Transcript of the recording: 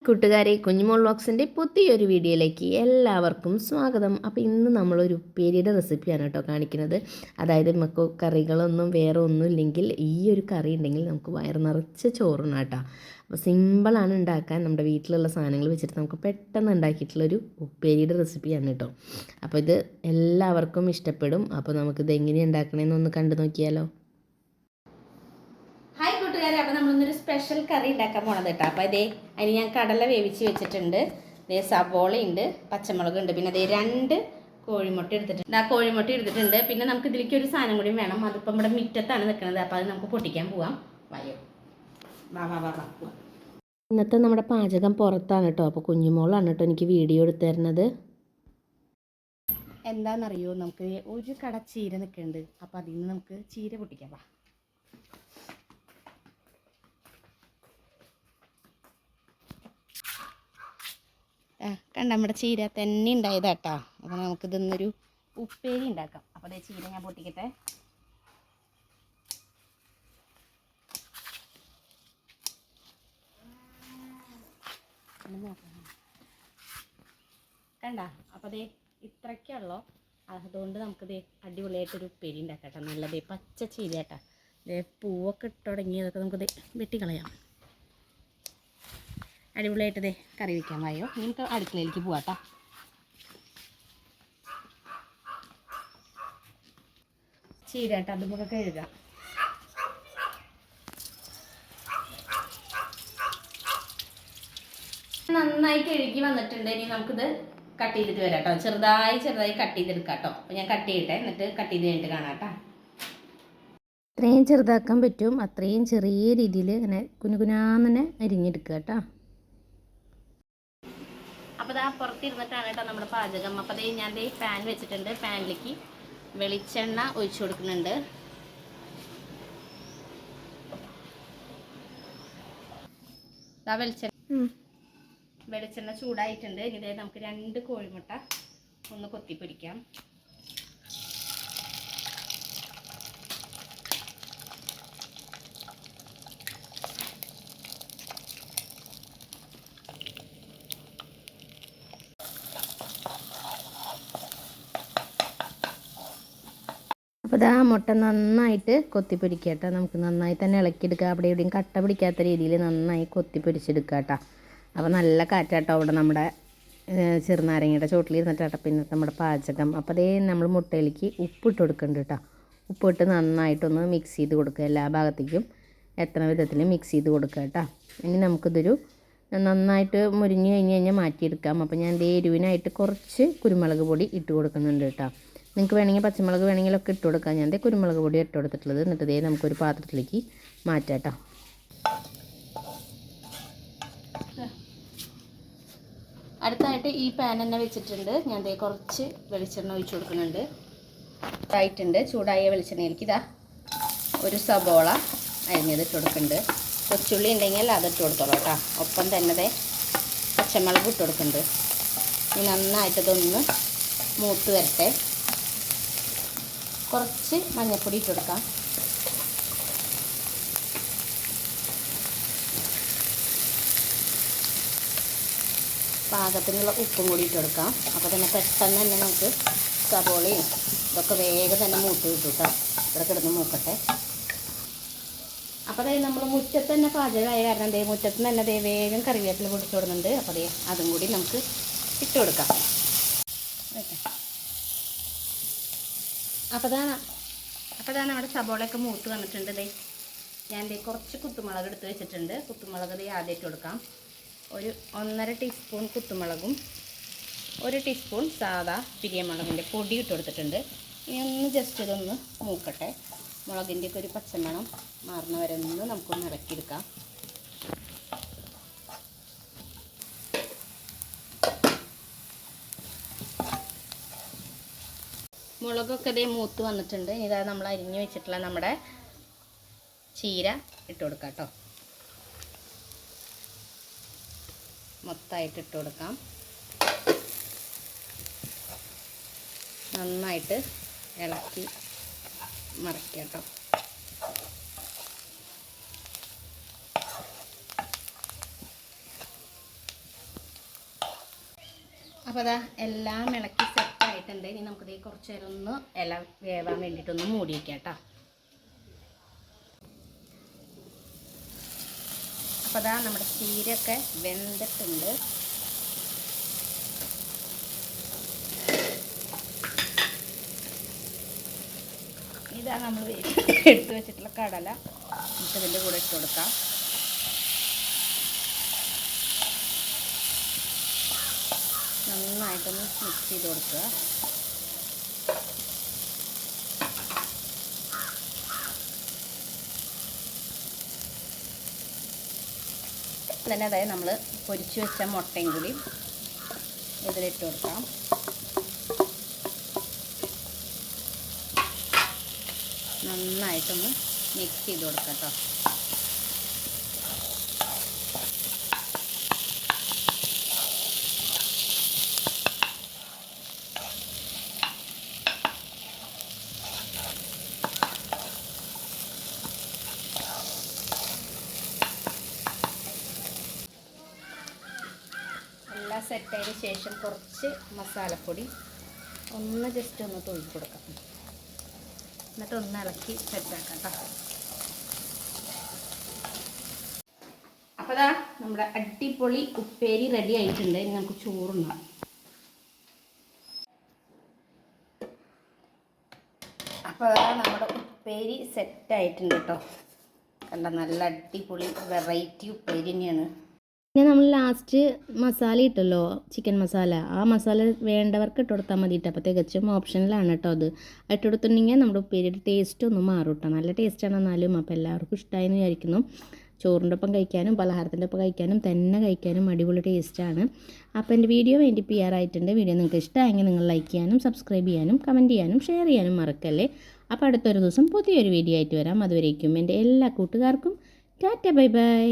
കൂട്ടുകാരെ, കുഞ്ഞുമോൾ വ്ളോഗ്സിൻ്റെ പുതിയൊരു വീഡിയോയിലേക്ക് എല്ലാവർക്കും സ്വാഗതം. അപ്പോൾ ഇന്ന് നമ്മളൊരു ഉപ്പേരിയുടെ റെസിപ്പിയാണ് കേട്ടോ കാണിക്കുന്നത്. അതായത് നമുക്ക് കറികളൊന്നും വേറെ ഒന്നും ഇല്ലെങ്കിൽ ഈ ഒരു കറി ഉണ്ടെങ്കിൽ നമുക്ക് വയറ് നിറച്ച് ചോറുണ്ണാം കേട്ടോ. അപ്പോൾ സിമ്പിളാണ് ഉണ്ടാക്കാൻ. നമ്മുടെ വീട്ടിലുള്ള സാധനങ്ങൾ വെച്ചിട്ട് നമുക്ക് പെട്ടെന്ന് ഉണ്ടാക്കിയിട്ടുള്ളൊരു ഉപ്പേരിയുടെ റെസിപ്പിയാണ് കേട്ടോ. അപ്പോൾ ഇത് എല്ലാവർക്കും ഇഷ്ടപ്പെടും. അപ്പോൾ നമുക്കിത് എങ്ങനെയാണ് ഉണ്ടാക്കണമെന്നൊന്ന് കണ്ടു നോക്കിയാലോ. അപ്പോൾ നമ്മളിന്നൊരു സ്പെഷ്യൽ കറി ഉണ്ടാക്കാൻ പോണത് കേട്ടോ. അപ്പോൾ അതേ അതിന് ഞാൻ കടല വേവിച്ച് വെച്ചിട്ടുണ്ട്, അതേ സവോളയുണ്ട്, പച്ചമുളകുണ്ട്, പിന്നെ അതേ 2 കോഴിമുട്ട എടുത്തിട്ടുണ്ട്. ആ കോഴിമുട്ട എടുത്തിട്ടുണ്ട്. പിന്നെ നമുക്ക് ഇതിലേക്ക് ഒരു സാധനം കൂടി വേണം. അതിപ്പോൾ നമ്മുടെ മുറ്റത്താണ് നിൽക്കുന്നത്. അപ്പോൾ അത് നമുക്ക് പൊട്ടിക്കാൻ പോവാം. വായോ, വാ വാ വാ വാ. ഇന്നത്തെ നമ്മുടെ പാചകം പുറത്താണ് കേട്ടോ. അപ്പോൾ കുഞ്ഞുമോളാണ് കേട്ടോ എനിക്ക് വീഡിയോ എടുത്തു തരുന്നത്. എന്താണെന്നറിയോ, നമുക്ക് ഒരു കട ചീര നിൽക്കുന്നുണ്ട്. അപ്പോൾ അതിൽ നിന്ന് നമുക്ക് ചീര പൊട്ടിക്കാം. വാ. കണ്ട നമ്മുടെ ചീര തന്നെ ഉണ്ടായതാട്ടോ. അപ്പോൾ നമുക്കിതൊന്നൊരു ഉപ്പേരി ഉണ്ടാക്കാം. അപ്പോൾ അതേ ചീര ഞാൻ പൊട്ടിക്കട്ടെ. കണ്ട, അപ്പോൾ അതേ ഇത്രയ്ക്കുള്ളൂ. അതുകൊണ്ട് നമുക്കിത് അടിപൊളിയായിട്ടൊരു ഉപ്പേരി ഉണ്ടാക്കാം. നല്ലതേ പച്ച ചീര കേട്ടോ. ഇതേ പൂവൊക്കെ ഇട്ട് തുടങ്ങിയതൊക്കെ നമുക്കിത് വെട്ടിക്കളയാം. അടിപൊളിയായിട്ട് ഇതേ കറി വയ്ക്കാൻ വായോ. നമുക്ക് അടുക്കളയിലേക്ക് പോവാം കേട്ടോ. ചീര കേട്ടോ, അതുപോലെ കഴുകാം. നന്നായി കഴുകി വന്നിട്ടുണ്ട്. ഇനി നമുക്കിത് കട്ട് ചെയ്തിട്ട് വരാം കേട്ടോ. ചെറുതായി കട്ട് ചെയ്തെടുക്കാം കേട്ടോ. അപ്പോൾ ഞാൻ കട്ട് ചെയ്യട്ടെ, എന്നിട്ട് കട്ട് ചെയ്ത് കഴിഞ്ഞിട്ട് കാണാം കേട്ടോ. എത്രയും ചെറുതാക്കാൻ പറ്റും അത്രയും ചെറിയ രീതിയിൽ ഇങ്ങനെ കുനുകുനാന്നെ അരിഞ്ഞെടുക്കുക കേട്ടോ. അപ്പോൾ അത് പുറത്തിരുന്നിട്ടാണ് കേട്ടോ നമ്മുടെ പാചകം. അപ്പോൾ അതേ ഞാൻ പാൻ വെച്ചിട്ടുണ്ട്. പാനിലേക്ക് വെളിച്ചെണ്ണ ഒഴിച്ചു കൊടുക്കുന്നുണ്ട്. വെളിച്ചെണ്ണ ചൂടായിട്ടുണ്ട്. ഇതേ നമുക്ക് 2 കോഴിമുട്ട ഒന്ന് കൊത്തിപ്പൊരിക്കാം. അപ്പോൾ ഇതാ മുട്ട നന്നായിട്ട് കൊത്തിപ്പൊരിക്കുക കേട്ടോ. നമുക്ക് നന്നായി തന്നെ ഇളക്കിയെടുക്കുക. അവിടെ എവിടെയും കട്ട പിടിക്കാത്ത രീതിയിൽ നന്നായി കൊത്തിപ്പൊരിച്ചെടുക്കുക കേട്ടോ. അപ്പോൾ നല്ല കാറ്റാട്ടോ അവിടെ നമ്മുടെ ചെറുനാരങ്ങയുടെ ചോട്ടിലിരുന്നിട്ടാട്ടോ പിന്നെ നമ്മുടെ പാചകം. അപ്പോൾ അതേ നമ്മൾ മുട്ടയിലേക്ക് ഉപ്പിട്ട് കൊടുക്കുന്നുണ്ട് കേട്ടോ. ഉപ്പിട്ട് നന്നായിട്ടൊന്ന് മിക്സ് ചെയ്ത് കൊടുക്കുക. എല്ലാ ഭാഗത്തേക്കും എത്ര വിധത്തിൽ മിക്സ് ചെയ്ത് കൊടുക്കുക കേട്ടോ. ഇനി നമുക്കിതൊരു നന്നായിട്ട് മുരിഞ്ഞ് കഴിഞ്ഞ് മാറ്റിയെടുക്കാം. അപ്പോൾ ഞാൻ എരിവിനായിട്ട് കുറച്ച് കുരുമുളക് പൊടി ഇട്ട് കൊടുക്കുന്നുണ്ട് കേട്ടോ. നിങ്ങൾക്ക് വേണമെങ്കിൽ പച്ചമുളക് വേണമെങ്കിലൊക്കെ ഇട്ട് കൊടുക്കാം. ഞാൻ കുരുമുളക് പൊടി ഇട്ട് കൊടുത്തിട്ടുള്ളത്. എന്നിട്ട് ഇതേ നമുക്കൊരു പാത്രത്തിലേക്ക് മാറ്റാം കേട്ടോ. അടുത്തായിട്ട് ഈ പാൻ തന്നെ വെച്ചിട്ടുണ്ട്. ഞാൻ കുറച്ച് വെളിച്ചെണ്ണ ഒഴിച്ചു കൊടുക്കുന്നുണ്ട്. ആയിട്ടുണ്ട്. ചൂടായ വെളിച്ചെണ്ണയിലേക്ക് ഇതാ ഒരു സബോള അരിഞ്ഞത് ഇട്ട് കൊടുക്കുന്നുണ്ട്. കൊച്ചുള്ളി ഉണ്ടെങ്കിൽ അതിട്ട് കൊടുത്തോളൂ കേട്ടോ. ഒപ്പം തന്നെ പച്ചമുളക് ഇട്ട് കൊടുക്കുന്നുണ്ട്. ഇനി നന്നായിട്ടതൊന്ന് മൂത്ത് വരട്ടെ. കുറച്ച് മഞ്ഞൾപ്പൊടി ഇട്ട് കൊടുക്കാം. പാകത്തിനുള്ള ഉപ്പും കൂടി ഇട്ട് കൊടുക്കാം. അപ്പോൾ തന്നെ പെട്ടെന്ന് തന്നെ നമുക്ക് സവോളയും ഇതൊക്കെ വേഗം തന്നെ മൂത്ത് കിട്ടും കേട്ടോ. ഇവിടെ കിടന്ന് മൂക്കട്ടെ. അപ്പോൾ അതായത് നമ്മൾ മുറ്റത്ത് തന്നെ പാചകമായ കാരണം മുറ്റത്ത് തന്നെ വേഗം കറിവേപ്പില പൊടിച്ചു കൊടുക്കുന്നുണ്ട്. അപ്പോൾ അതും കൂടി നമുക്ക് ഇട്ട് കൊടുക്കാം. അപ്പോൾ അതാണ് നമ്മുടെ സബോളയൊക്കെ മൂത്ത് വന്നിട്ടുണ്ട്. ഞാൻ കുറച്ച് കുത്തുമുളക് എടുത്ത് വെച്ചിട്ടുണ്ട്. കുത്തുമുളക് ആദ്യം ഇട്ട് കൊടുക്കാം. ഒരു 1.5 ടീസ്പൂൺ കുത്തുമുളകും 1 ടീസ്പൂൺ സാദാ പിരിയമുളകിൻ്റെ പൊടി ഇട്ട് കൊടുത്തിട്ടുണ്ട്. ഇനി ഒന്ന് ജസ്റ്റ് ഇതൊന്ന് മൂക്കട്ടെ. മുളകിൻ്റെയൊക്കെ ഒരു പച്ചമണം മാറുന്ന വരെ ഒന്ന് നമുക്കൊന്ന് ഇളക്കിയെടുക്കാം. മുളകൊക്കെ മൂത്ത് വന്നിട്ടുണ്ട്. ഇതാ നമ്മൾ അരിഞ്ഞു വെച്ചിട്ടുള്ള നമ്മുടെ ചീര ഇട്ട് കൊടുക്കാം കേട്ടോ. മൊത്തമായിട്ട് ഇട്ട് കൊടുക്കാം. നന്നായിട്ട് ഇളക്കി മറക്കാം കേട്ടോ. അപ്പോൾ അതാ എല്ലാം ഇളക്കി സെറ്റായിട്ടുണ്ട്. ഇനി നമുക്കിത് കുറച്ച് നേരം ഒന്ന് ഇല വേവാൻ വേണ്ടിയിട്ടൊന്ന് മൂടി വയ്ക്കാം കേട്ടോ. അപ്പോൾ അതാ നമ്മുടെ ചീരയൊക്കെ വെന്തിട്ടുണ്ട്. ഇതാ നമ്മൾ എടുത്തു വെച്ചിട്ടുള്ള കടല നമുക്കിതിൻ്റെ കൂടെ ഇട്ട് കൊടുക്കാം. നന്നായിട്ടൊന്ന് മിക്സ് ചെയ്ത് കൊടുക്കുക. തന്നെ അതായത് നമ്മൾ പൊരിച്ച് വെച്ച മുട്ടയും കൂടി ഇതിലിട്ട് കൊടുക്കാം. നന്നായിട്ടൊന്ന് മിക്സ് ചെയ്ത് കൊടുക്കാം കേട്ടോ. എല്ലാം സെറ്റായതിന് ശേഷം കുറച്ച് മസാലപ്പൊടി ഒന്ന് ജസ്റ്റ് ഒന്ന് തൂക്കി കൊടുക്കാം. എന്നിട്ട് ഒന്ന് ഇളക്കി സെറ്റാക്കാം കേട്ടോ. അപ്പോൾ അതാ നമ്മുടെ അടിപൊളി ഉപ്പേരി റെഡി ആയിട്ടുണ്ട്. ഇനി നമുക്ക് ചോറുണ്ടാകും. അപ്പോൾ അതാ നമ്മുടെ ഉപ്പേരി സെറ്റായിട്ടുണ്ട് കേട്ടോ. കണ്ട നല്ല അടിപൊളി വെറൈറ്റി ഉപ്പേരി തന്നെയാണ്. പിന്നെ നമ്മൾ ലാസ്റ്റ് മസാല ഇട്ടല്ലോ, ചിക്കൻ മസാല. ആ മസാല വേണ്ടവർക്ക് ഇട്ട് കൊടുത്താൽ മതി കേട്ടോ. അപ്പോൾ തികച്ചും ഓപ്ഷനിലാണ് കേട്ടോ അത്. ഇട്ട് കൊടുത്തിട്ടുണ്ടെങ്കിൽ നമ്മുടെ ഉപ്പേരിയുടെ ടേസ്റ്റ് ഒന്നും മാറും കേട്ടോ. നല്ല ടേസ്റ്റാണ് എന്നാലും. അപ്പോൾ എല്ലാവർക്കും ഇഷ്ടമായെന്ന് വിചാരിക്കുന്നു. ചോറിൻ്റെ ഒപ്പം കഴിക്കാനും പലഹാരത്തിൻ്റെ ഒപ്പം കഴിക്കാനും തന്നെ കഴിക്കാനും അടിപൊളി ടേസ്റ്റാണ്. അപ്പോൾ എൻ്റെ വീഡിയോ വേണ്ടി ചെയ്യാറായിട്ടുണ്ട്. വീഡിയോ നിങ്ങൾക്ക് ഇഷ്ടമായെങ്കിൽ നിങ്ങൾ ലൈക്ക് ചെയ്യാനും സബ്സ്ക്രൈബ് ചെയ്യാനും കമൻറ്റ് ചെയ്യാനും ഷെയർ ചെയ്യാനും മറക്കല്ലേ. അപ്പോൾ അടുത്തൊരു ദിവസം പുതിയൊരു വീഡിയോ ആയിട്ട് വരാം. അതുവരേക്കും എൻ്റെ എല്ലാ കൂട്ടുകാർക്കും ടാറ്റ ബൈ ബൈ.